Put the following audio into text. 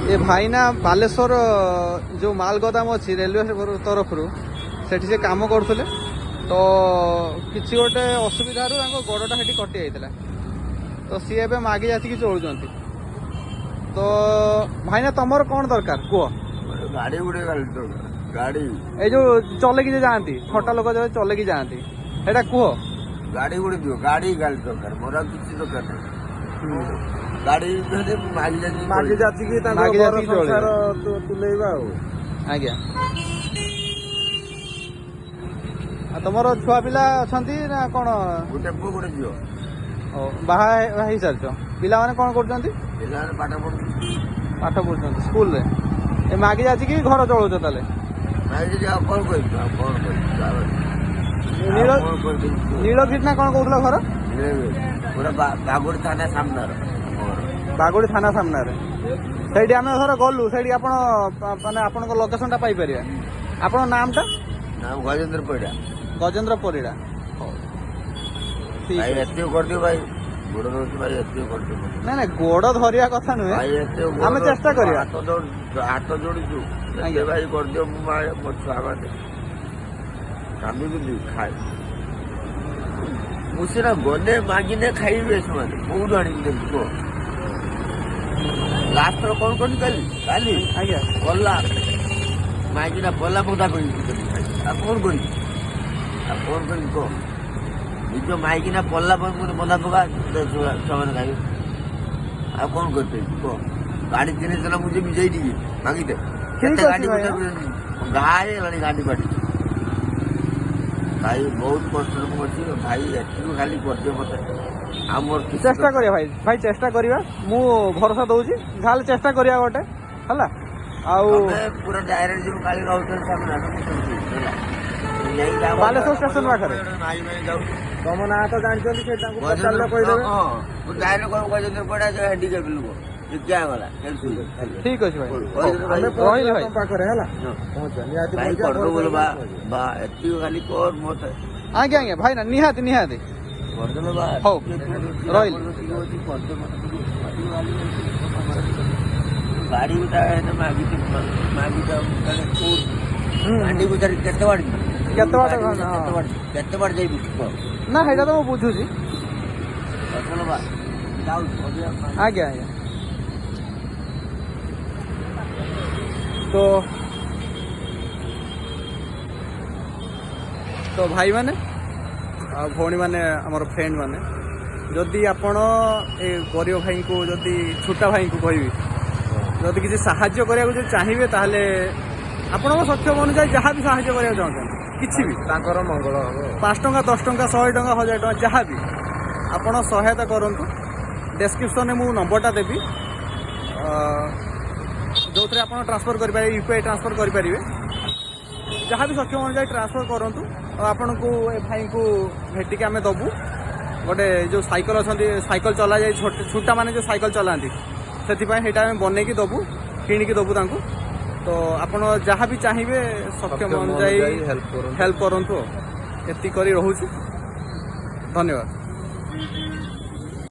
ये भाई ना बालेश्वर जो माल गोदाम अच्छी रेलवे तरफ सेठी से काम करते तो किसी गोटे असुविधा गोड़टा से कटि जाता तो सी ए मागे जाती चलुंट तो भाई ना तुम कौन दरकार कह गाड़ी गुड़े गाड़ी ये जो चलेकी जाती छटा लोक जो चलेकी जाती एटा कह गाड़ी गुड़े दियो गाड़ी गाड़ी दरकार मोर किसी दरकार नहीं गाड़ी मागे जाती तुलेवा आज्ञा तुम छुआ पिला अच्छा ना कौन गोटे पुओ गोटे झील बाहा सारी पिला मैंने कौन कर पाठ पढ़ पाठ पढ़ुं स्कूल रे ए मागे जाती कि घर चलाउछ ताले नीलगिरी ना कौन कहूला घर बागुड़ी थाना सामने बागुड़ी थाना सामने से आम धर गलु से माने आपण लोकेशन टा पाई परिया आपण नाम टा नाम गजेंद्र परिड़ा गजेंद्र परिड़ा भाई एत कर दियो भाई गोड़ रोटी भाई एत कर दियो ना ना गोड़ धरिया कथा नुहे आम चेष्टा करिया हाथ जोड़ीचु भाई कर दियो मो छुआ बाटे कामी भी खाए मुझे गने मागिने खाइबे से बहुत आनी लास्ट थर कौन कर काली आज्ञा गला मागिना पला बोधा कर कौन कर कह निज माइकिना पल्ला बंधा पका छुआ खाइबे आ कौन करते कह गाड़ी दिन चला मुझे विजय दी मांगीदे गाड़ी गाड़ी गाड़ी बाटी भाई बहुत कष्ट भाई एत खाली करदे मत चेष्टा करिया भाई भाई चेष्टा करिया मु भरोसा दउची खाली चेष्टा करिया गोटे हला आउ पूरा डायरेक्ट जो काली रहउछन सामने बालेश्वर स्टेशन पाखरे तुम ना तो जानते गजेंद्र पड़ा जो हैंडीकैप लोग क्या गला ठीक अच्छे भाई रही भाई पाखरे हला भाई कर दो बोल बा एती खाली कर मत आज्ञा आज्ञा भाई ना निहाती निहाती कर दो बा हो रही गाड़ी उठा है ना मागी तो गाड़ी उठा केते बार जाई ना हेटा तो बुझुची चलो बा जाऊ आज्ञा आज्ञा तो भाई माने भौणी माने हमर फ्रेंड माने जदि आपण ए गरीब भाई को जदि छोटा भाई को कहबी जदि किसी साहाय्य करिया को चाहिए ताहले आपण सक्षम अनुसार जहाँ भी साहाय्य करिया चाहते किछि भी तांकर मंगल हो 5 टंका 10 टंका 100 टंका 1000 टंका जहाँ भी आपण सहायता करंतु डिस्क्रिप्शन में मु नंबरटा देबी जो थे आप ट्रांसफर करेंगे यूपीआई ट्रांसफर करेंगे जहाँ भी सक्षम अनुसार ट्रांसफर करूँ आपन को ए भाई को भेटिक आम दबू गोटे जो साइकिल अच्छा साइकिल चला जाए छोटा माने जो साइकिल चलाती से बनईकी दबू किणिकी दबू तांको तो आपन जहाँ भी चाहिए सक्षम अनुसार हेल्प करूँ एति करी रहूँ धन्यवाद।